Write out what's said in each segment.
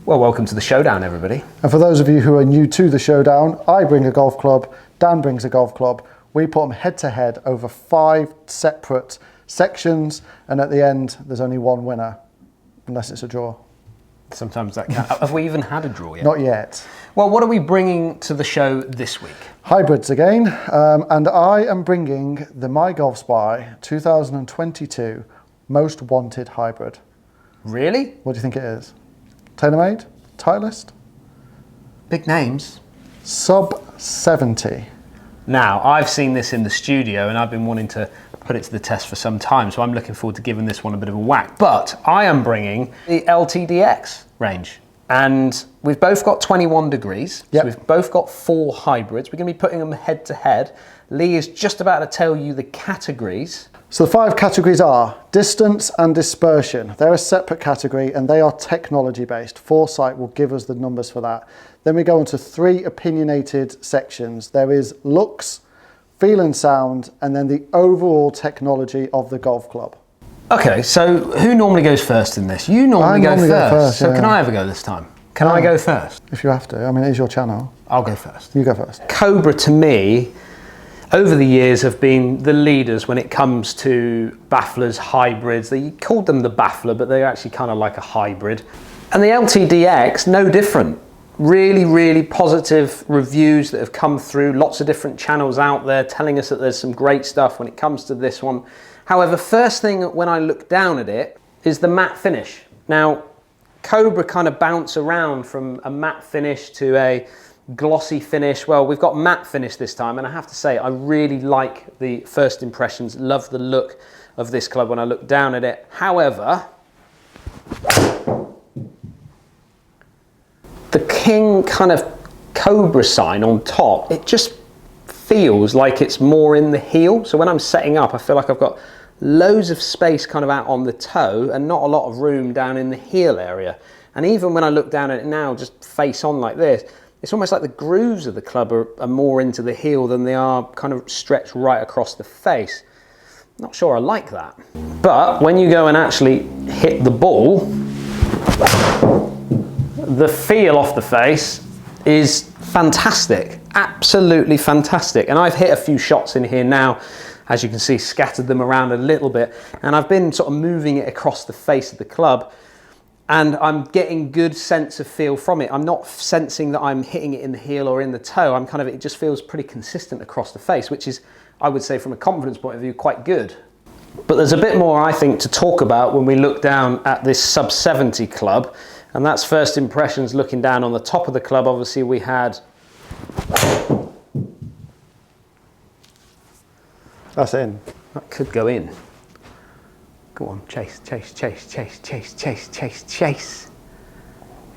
Well, welcome to the showdown, everybody. And for those of you who are new to the showdown, I bring a golf club, Dan brings a golf club. We put them head to head over 5 separate sections, and at the end, there's only one winner, unless it's a draw. Sometimes that can. Have we even had a draw yet? Not yet. Well, what are we bringing to the show this week? Hybrids again, and I am bringing the My Golf Spy 2022 Most Wanted Hybrid. Really? What do you think it is? TaylorMade? Titleist? Big names. Sub70. Now, I've seen this in the studio and I've been wanting to put it to the test for some time, so I'm looking forward to giving this one a bit of a whack. But I am bringing the LTDx range. And we've both got 21 degrees, yep. So we've both got 4 hybrids. We're going to be putting them head to head. Lee is just about to tell you the categories. So the 5 categories are distance and dispersion. They're a separate category and they are technology based. Foresight will give us the numbers for that. Then we go into 3 opinionated sections. There is looks, feel and sound, and then the overall technology of the golf club. Okay, so who normally goes first in this? You normally go first. So can I ever go this time? Can I go first? If you have to. I mean, it is your channel. I'll go first. You go first. Cobra, to me, over the years have been the leaders when it comes to bafflers, hybrids. They called them the baffler, but they're actually kind of like a hybrid. And the LTDx, no different. Really, really positive reviews that have come through. Lots of different channels out there telling us that there's some great stuff when it comes to this one. However, first thing when I look down at it is the matte finish. Now, Cobra kind of bounce around from a matte finish to a glossy finish. Well, we've got matte finish this time, and I have to say I really like the first impressions. Love the look of this club when I look down at it. However, the King kind of Cobra sign on top, it just feels like it's more in the heel. So when I'm setting up, I feel like I've got loads of space kind of out on the toe and not a lot of room down in the heel area. And even when I look down at it now, just face on like this, it's almost like the grooves of the club are more into the heel than they are kind of stretched right across the face. Not sure I like that. But when you go and actually hit the ball, the feel off the face is fantastic, absolutely fantastic. And I've hit a few shots in here now, as you can see, scattered them around a little bit, and I've been sort of moving it across the face of the club, and I'm getting good sense of feel from it. I'm not sensing that I'm hitting it in the heel or in the toe. I'm kind of, it just feels pretty consistent across the face, which is, I would say from a confidence point of view, quite good. But there's a bit more, I think, to talk about when we look down at this Sub70 club, and that's first impressions looking down on the top of the club. Obviously we had... That's in. That could go in. Go on, chase, chase, chase, chase, chase, chase, chase, chase.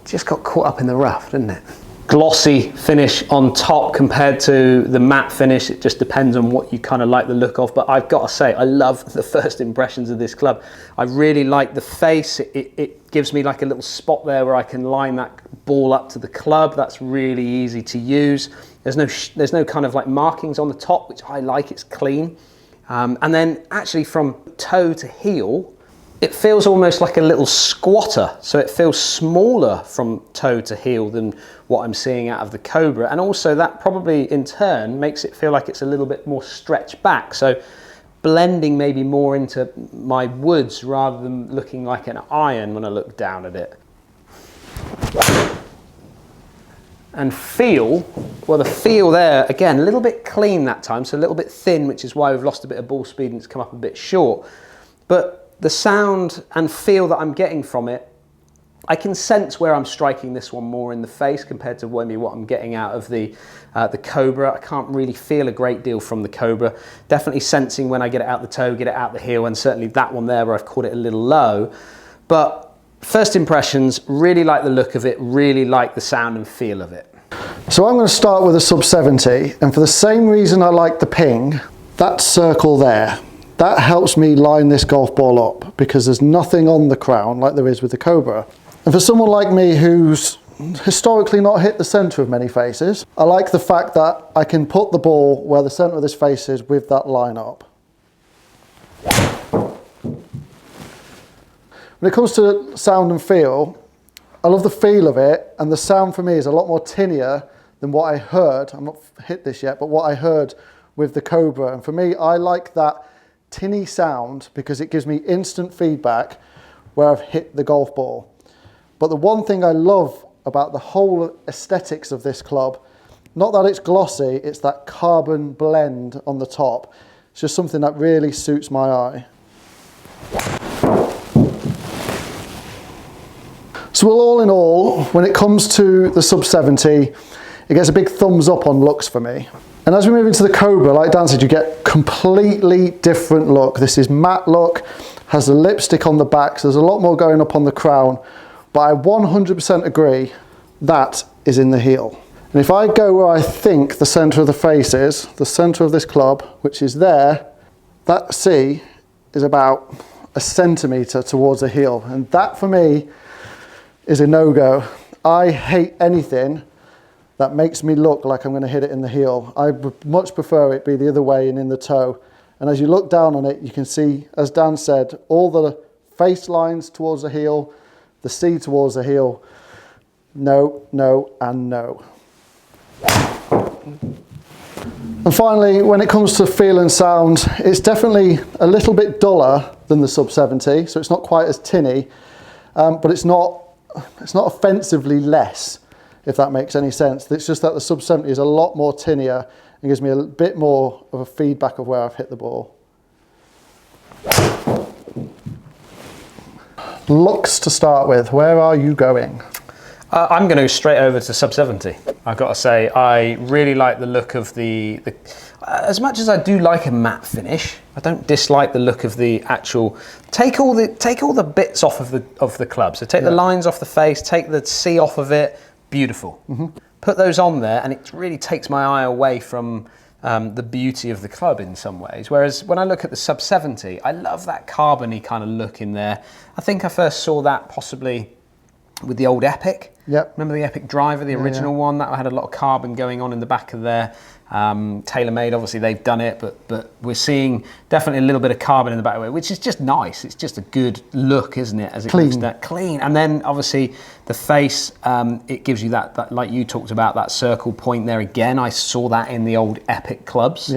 Just got caught up in the rough, didn't it? Glossy finish on top compared to the matte finish. It just depends on what you kind of like the look of, but I've got to say, I love the first impressions of this club. I really like the face. It gives me like a little spot there where I can line that ball up to the club. That's really easy to use. There's no kind of like markings on the top, which I like, it's clean. And then actually from toe to heel, it feels almost like a little squatter. So it feels smaller from toe to heel than what I'm seeing out of the Cobra. And also that probably in turn makes it feel like it's a little bit more stretched back. So blending maybe more into my woods rather than looking like an iron when I look down at it. And feel, well, the feel there, again, a little bit clean that time, so a little bit thin, which is why we've lost a bit of ball speed and it's come up a bit short. But the sound and feel that I'm getting from it, I can sense where I'm striking this one more in the face compared to maybe what I'm getting out of the Cobra. I can't really feel a great deal from the Cobra. Definitely sensing when I get it out the toe, get it out the heel, and certainly that one there where I've caught it a little low. But first impressions, really like the look of it, really like the sound and feel of it. So I'm going to start with a Sub70, and for the same reason I like the ping, that circle there, that helps me line this golf ball up because there's nothing on the crown like there is with the Cobra. And for someone like me who's historically not hit the centre of many faces, I like the fact that I can put the ball where the centre of this face is with that line up. When it comes to sound and feel, I love the feel of it, and the sound for me is a lot more tinnier than what I heard. I'm not hit this yet, but what I heard with the Cobra. And for me, I like that tinny sound because it gives me instant feedback where I've hit the golf ball. But the one thing I love about the whole aesthetics of this club, not that it's glossy, it's that carbon blend on the top. It's just something that really suits my eye. So all in all, when it comes to the Sub70, it gets a big thumbs up on looks for me. And as we move into the Cobra, like Dan said, you get completely different look. This is matte look, has the lipstick on the back, so there's a lot more going up on the crown. But I 100% agree, that is in the heel. And if I go where I think the center of the face is, the center of this club, which is there, that C is about a centimeter towards the heel. And that for me is a no-go. I hate anything that makes me look like I'm going to hit it in the heel. I would much prefer it be the other way and in the toe. And as you look down on it, you can see, as Dan said, all the face lines towards the heel, the C towards the heel. No, no, and no. And finally, when it comes to feel and sound, it's definitely a little bit duller than the Sub70, so it's not quite as tinny, but it's not offensively less, if that makes any sense. It's just that the Sub70 is a lot more tinnier and gives me a bit more of a feedback of where I've hit the ball. Looks to start with, where are you going? I'm going to go straight over to Sub70. I've got to say, I really like the look of the as much as I do like a matte finish, I don't dislike the look of the actual. Take all the bits off of the club. So take the lines off the face, take the C off of it. Beautiful. Put those on there, and it really takes my eye away from the beauty of the club in some ways. Whereas when I look at the Sub70, I love that carbony kind of look in there. I think I first saw that possibly with the old Epic. Yep. Remember the Epic driver, the original one? That had a lot of carbon going on in the back of there. TaylorMade, obviously they've done it, but we're seeing definitely a little bit of carbon in the back of it, which is just nice. It's just a good look, isn't it? As it looks that clean. And then obviously the face, it gives you that, like you talked about, that circle point there again. I saw that in the old Epic clubs,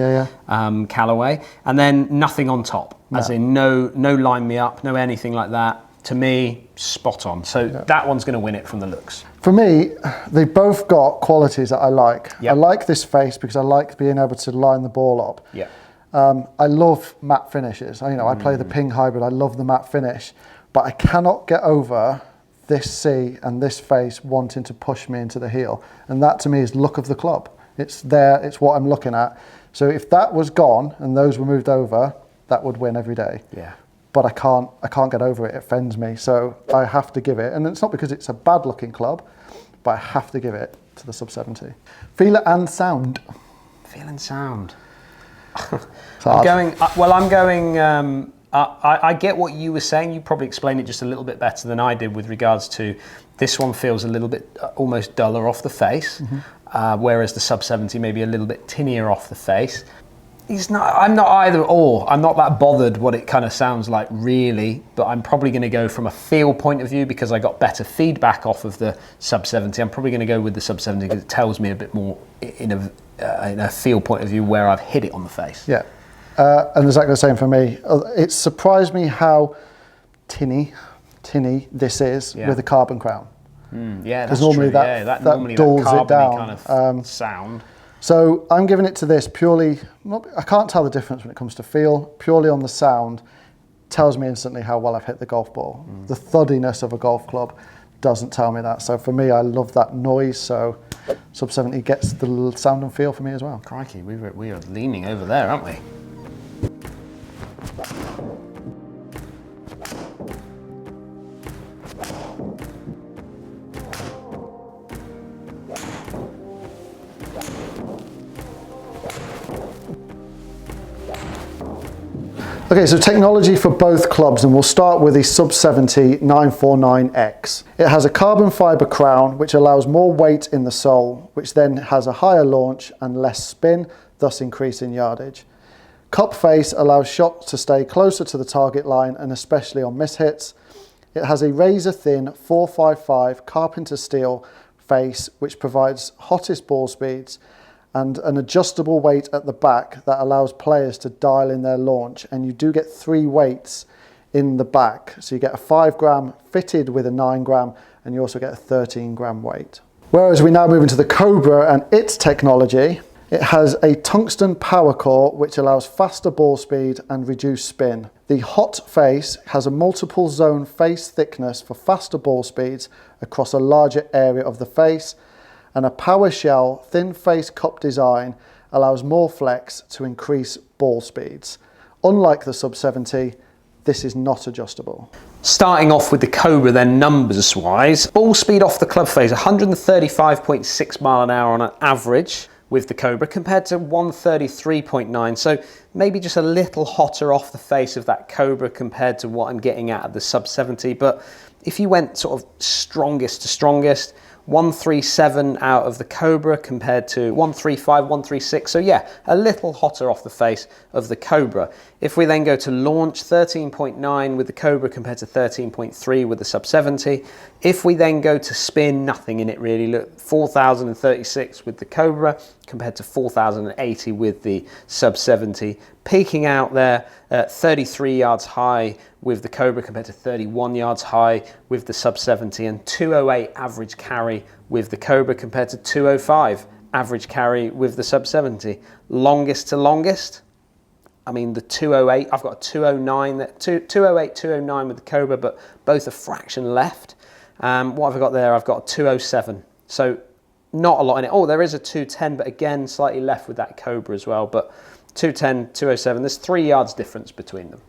Callaway. And then nothing on top, as in no line me up, no anything like that. To me, spot on. So that one's going to win it from the looks. For me, they both got qualities that I like. I like this face because I like being able to line the ball up. I love matte finishes. I play the Ping hybrid. I love the matte finish, but I cannot get over this C and this face wanting to push me into the heel. And that to me is look of the club. It's there. It's what I'm looking at. So if that was gone and those were moved over, that would win every day. But I can't get over it. It offends me. So I have to give it, and it's not because it's a bad looking club, but I have to give it to the Sub70. Feel it and sound. Feel and sound. I'm going. I get what you were saying. You probably explained it just a little bit better than I did with regards to this one feels a little bit almost duller off the face, whereas the Sub70 maybe a little bit tinnier off the face. I'm not either or. I'm not that bothered what it kind of sounds like really, but I'm probably going to go from a feel point of view because I got better feedback off of the Sub70. I'm probably going to go with the Sub70 because it tells me a bit more in a feel point of view where I've hit it on the face. And exactly the same for me. It surprised me how tinny this is with the carbon crown. That's normally true. That normally dulls that it down. Kind of sound. So I'm giving it to this purely, I can't tell the difference when it comes to feel, purely on the sound, tells me instantly how well I've hit the golf ball. The thuddiness of a golf club doesn't tell me that. So for me, I love that noise, so Sub70 gets the sound and feel for me as well. Crikey, we are leaning over there, aren't we? Okay, so technology for both clubs, and we'll start with the Sub70 949X. It has a carbon fibre crown which allows more weight in the sole, which then has a higher launch and less spin, thus increasing yardage. Cup face allows shots to stay closer to the target line and especially on mishits. It has a razor thin 455 carpenter steel face, which provides hottest ball speeds, and an adjustable weight at the back that allows players to dial in their launch. And you do get 3 weights in the back. So you get a 5 gram fitted with a 9 gram, and you also get a 13 gram weight. Whereas we now move into the Cobra and its technology, it has a tungsten power core which allows faster ball speed and reduced spin. The hot face has a multiple zone face thickness for faster ball speeds across a larger area of the face, and a power shell thin face cup design allows more flex to increase ball speeds. Unlike the Sub70, this is not adjustable. Starting off with the Cobra then, numbers wise, ball speed off the club face 135.6 mile an hour on an average with the Cobra compared to 133.9, so maybe just a little hotter off the face of that Cobra compared to what I'm getting out of the Sub70. But if you went sort of strongest to strongest, 137 out of the Cobra compared to 135, 136. So yeah, a little hotter off the face of the Cobra. If we then go to launch, 13.9 with the Cobra compared to 13.3 with the Sub70. If we then go to spin, nothing in it really. Look, 4,036 with the Cobra compared to 4,080 with the Sub70. Peaking out there at 33 yards high with the Cobra compared to 31 yards high with the Sub70, and 208 average carry with the Cobra compared to 205 average carry with the Sub70. Longest to longest, I mean the 208, I've got a 209, 208, 209 with the Cobra, but both a fraction left. What have I got there? I've got a 207. So not a lot in it. Oh, there is a 210, but again, slightly left with that Cobra as well. But 210, 207, there's 3 yards difference between them.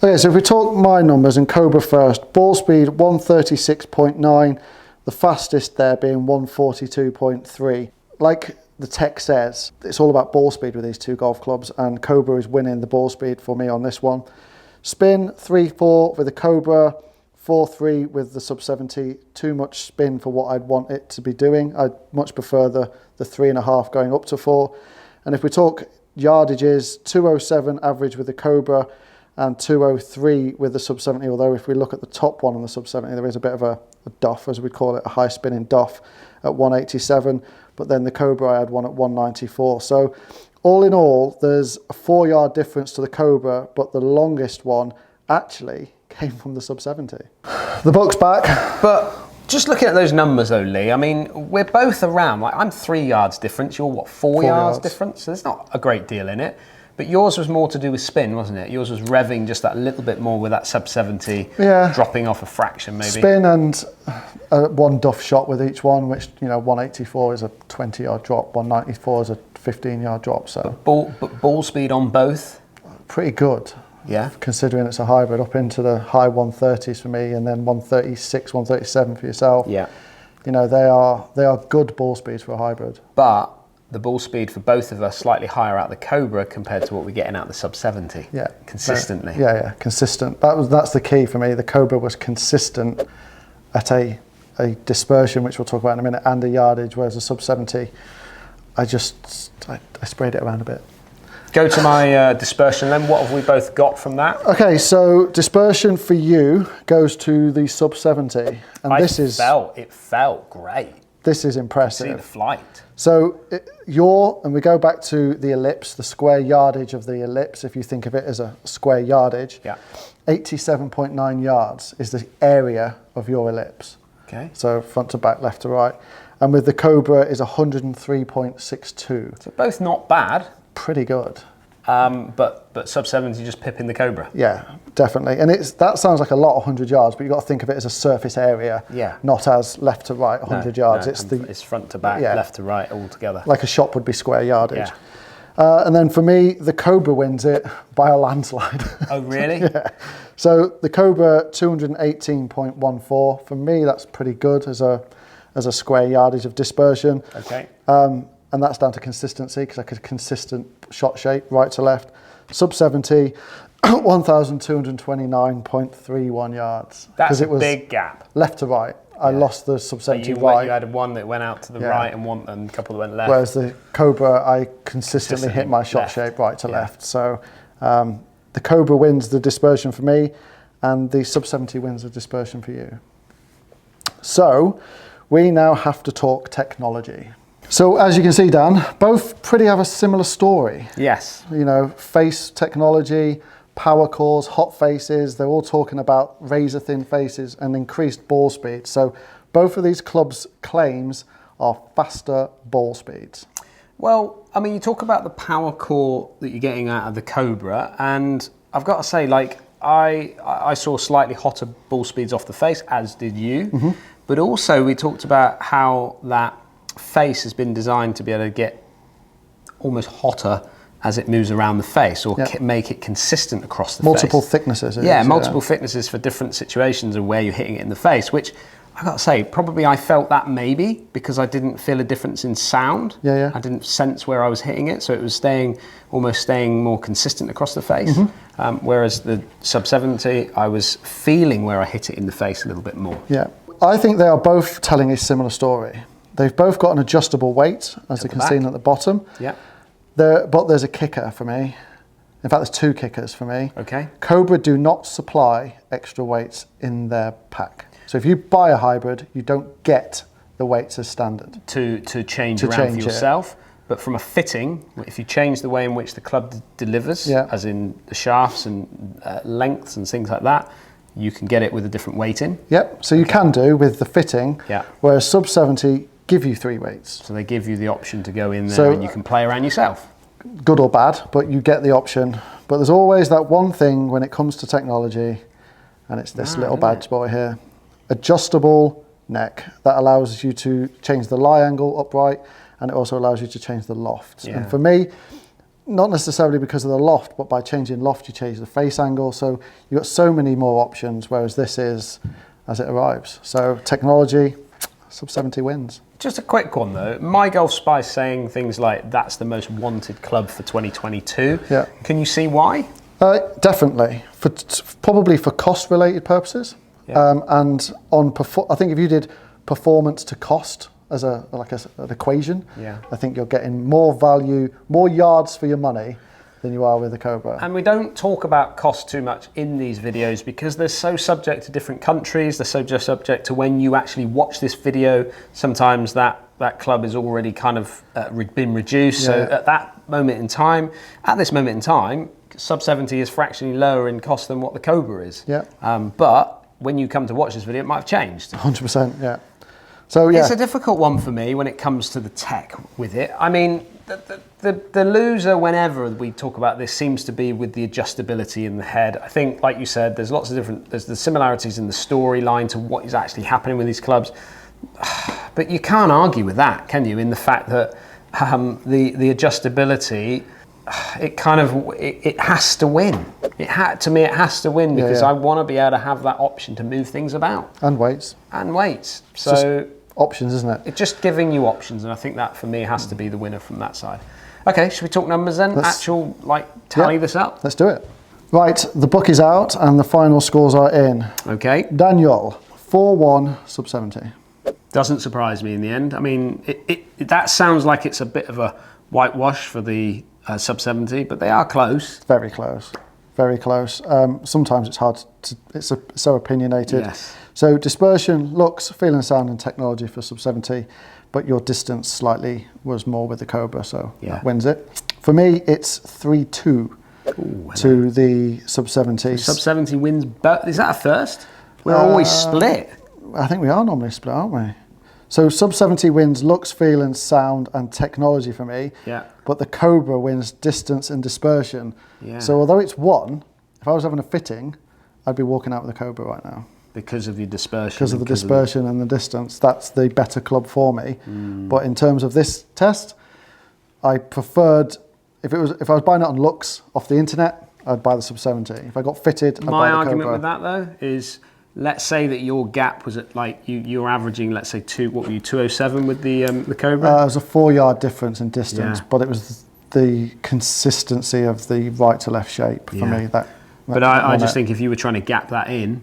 Okay, so if we talk my numbers and Cobra first, ball speed 136.9, the fastest there being 142.3. Like the tech says, it's all about ball speed with these two golf clubs, and Cobra is winning the ball speed for me on this one. Spin 3.4 with the Cobra, 4.3 with the Sub70. Too much spin for what I'd want it to be doing. I'd much prefer the 3.5 going up to 4. And if we talk yardages, 207 average with the Cobra and 203 with the Sub70, although if we look at the top one on the Sub70, there is a bit of a duff, as we call it, a high spinning duff at 187, but then the Cobra I had one at 194. So all in all, there's a 4 yard difference to the Cobra, but the longest one actually came from the Sub70. The book's back. But just looking at those numbers though, Lee, I mean, we're both around, like I'm 3 yards difference, you're what, 4 yards difference? So there's not a great deal in it. But yours was more to do with spin, wasn't it? Yours was revving just that little bit more with that Sub70, dropping off a fraction maybe. Spin and one duff shot with each one, which, you know, 184 is a 20 yard drop, 194 is a 15 yard drop. So but ball speed on both? Pretty good. Yeah. Considering it's a hybrid, up into the high 130s for me, and then 136, 137 for yourself. Yeah. You know, they are good ball speeds for a hybrid. But the ball speed for both of us slightly higher out the Cobra compared to what we're getting out the Sub70. Yeah. Consistently. Yeah, consistent. That's the key for me. The Cobra was consistent at a dispersion, which we'll talk about in a minute, and a yardage, whereas the Sub70, I sprayed it around a bit. Go to my dispersion then. What have we both got from that? Okay, so dispersion for you goes to the Sub70, and it felt great. This is impressive. See the flight. So and we go back to the ellipse, the square yardage of the ellipse, if you think of it as a square yardage, 87.9 yards is the area of your ellipse. Okay. So front to back, left to right. And with the Cobra is 103.62. So both not bad. Pretty good. But Sub70 just pipping the Cobra. Yeah, definitely. And that sounds like a lot, 100 yards, but you've got to think of it as a surface area, not as left to right, 100 yards. It's front to back, left to right, all together. Like a shot would be square yardage. Yeah. And then for me, the Cobra wins it by a landslide. Oh, really? Yeah. So the Cobra, 218.14. For me, that's pretty good as a square yardage of dispersion. Okay. And that's down to consistency, because I could consistent shot shape, right to left. Sub70, 1,229.31 yards. That's a big gap. Left to right. I lost the Sub70 right. You had one that went out to the right and a couple that went left. Whereas the Cobra, I consistently hit my shot shape right to left. So the Cobra wins the dispersion for me. and the Sub70 wins the dispersion for you. So we now have to talk technology. So as you can see, Dan, both pretty have a similar story. Yes. You know, face technology, power cores, hot faces, they're all talking about razor thin faces and increased ball speed. So both of these clubs' claims are faster ball speeds. Well, I mean, you talk about the power core that you're getting out of the Cobra, and I've got to say, like, I saw slightly hotter ball speeds off the face, as did you. But also we talked about how that face has been designed to be able to get almost hotter as it moves around the face, or make it consistent across the multiple face. Thicknesses. Multiple thicknesses for different situations and where you're hitting it in the face, which I got to say, probably I felt that maybe because I didn't feel a difference in sound. I didn't sense where I was hitting it, so it was almost staying more consistent across the face. Whereas the Sub70, I was feeling where I hit it in the face a little bit more. Yeah, I think they are both telling a similar story. They've both got an adjustable weight, as you can see at the bottom. But there's a kicker for me. In fact, there's two kickers for me. Okay. Cobra do not supply extra weights in their pack. So if you buy a hybrid, you don't get the weights as standard. To change around for yourself. But from a fitting, if you change the way in which the club delivers, as in the shafts and lengths and things like that, you can get it with a different weight in. Yep, so you can do with the fitting, whereas Sub70 give you 3 weights. So they give you the option to go in there and you can play around yourself. Good or bad, but you get the option. But there's always that one thing when it comes to technology, and it's this little badge boy here. Adjustable neck that allows you to change the lie angle upright, and it also allows you to change the loft. And for me, not necessarily because of the loft, but by changing loft you change the face angle, so you've got so many more options, whereas this is as it arrives. So technology, Sub70 wins. Just a quick one though, My Golf Spy saying things like that's the most wanted club for 2022. Can you see why? Definitely, probably for cost related purposes. And I think if you did performance to cost as an equation, I think you're getting more value, more yards for your money than you are with the Cobra. And we don't talk about cost too much in these videos because they're so subject to different countries, they're so just subject to when you actually watch this video. Sometimes that club is already kind of been reduced. So at this moment in time, Sub70 is fractionally lower in cost than what the Cobra is. But when you come to watch this video, it might have changed. 100%, So it's a difficult one for me when it comes to the tech with it. I mean, the loser whenever we talk about this seems to be with the adjustability in the head. I think, like you said, there's lots of there's the similarities in the storyline to what is actually happening with these clubs. But you can't argue with that, can you? In the fact that the adjustability, it has to win. To me, it has to win because I want to be able to have that option to move things about. And weights. So options, isn't it? It's just giving you options, and I think that for me has to be the winner from that side. Okay, should we talk numbers then? Tally this up? Let's do it. Right, the book is out and the final scores are in. Okay. Daniel, 4-1 Sub70. Doesn't surprise me in the end. I mean, that sounds like it's a bit of a whitewash for the Sub70, but they are close. Very close. Very close. Sometimes it's hard it's so opinionated. Yes. So dispersion, looks, feel and sound and technology for Sub70, but your distance slightly was more with the Cobra, so that wins it. For me, it's 3-2 to the Sub70. Sub70 wins, but is that a first? We're always split. I think we are normally split, aren't we? So Sub70 wins looks, feel and sound and technology for me, but the Cobra wins distance and dispersion. So although it's 1, if I was having a fitting, I'd be walking out with the Cobra right now. Because of the dispersion. Because of the dispersion and the distance. That's the better club for me. But in terms of this test, I preferred, if I was buying it on looks off the internet, I'd buy the Sub70. If I got fitted, I'd buy the Cobra. My argument with that though is, let's say that your gap was at you're averaging, let's say 207 with the Cobra? It was a 4-yard difference in distance, but it was the consistency of the right to left shape for me. But I just think if you were trying to gap that in,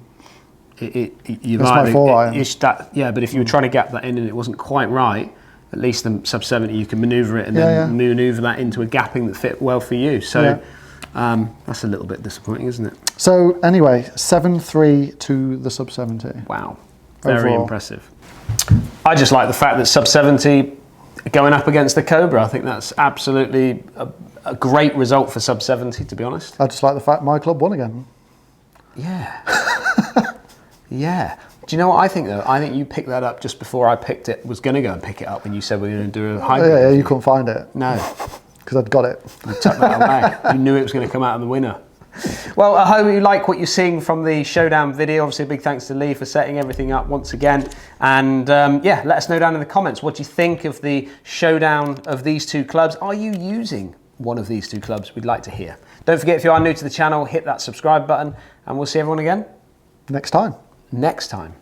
but if you were trying to gap that in and it wasn't quite right, at least the Sub70 you can manoeuvre it and then manoeuvre that into a gapping that fit well for you. So That's a little bit disappointing, isn't it? So anyway, 7-3 to the Sub70. Wow, very Overall. impressive. I just like the fact that Sub70 going up against the Cobra. I think that's absolutely a great result for Sub70, to be honest. I just like the fact my club won again. Yeah. Yeah. Do you know what I think though? I think you picked that up just before I was going to go and pick it up when you said we were going to do a hybrid. Yeah, you couldn't find it. No. Because I'd got it. You tucked that away. You knew it was going to come out of the winner. Well, I hope you like what you're seeing from the showdown video. Obviously, a big thanks to Lee for setting everything up once again. And yeah, let us know down in the comments what you think of the showdown of these two clubs. Are you using one of these two clubs? We'd like to hear. Don't forget, if you are new to the channel, hit that subscribe button, and we'll see everyone again Next time. next time.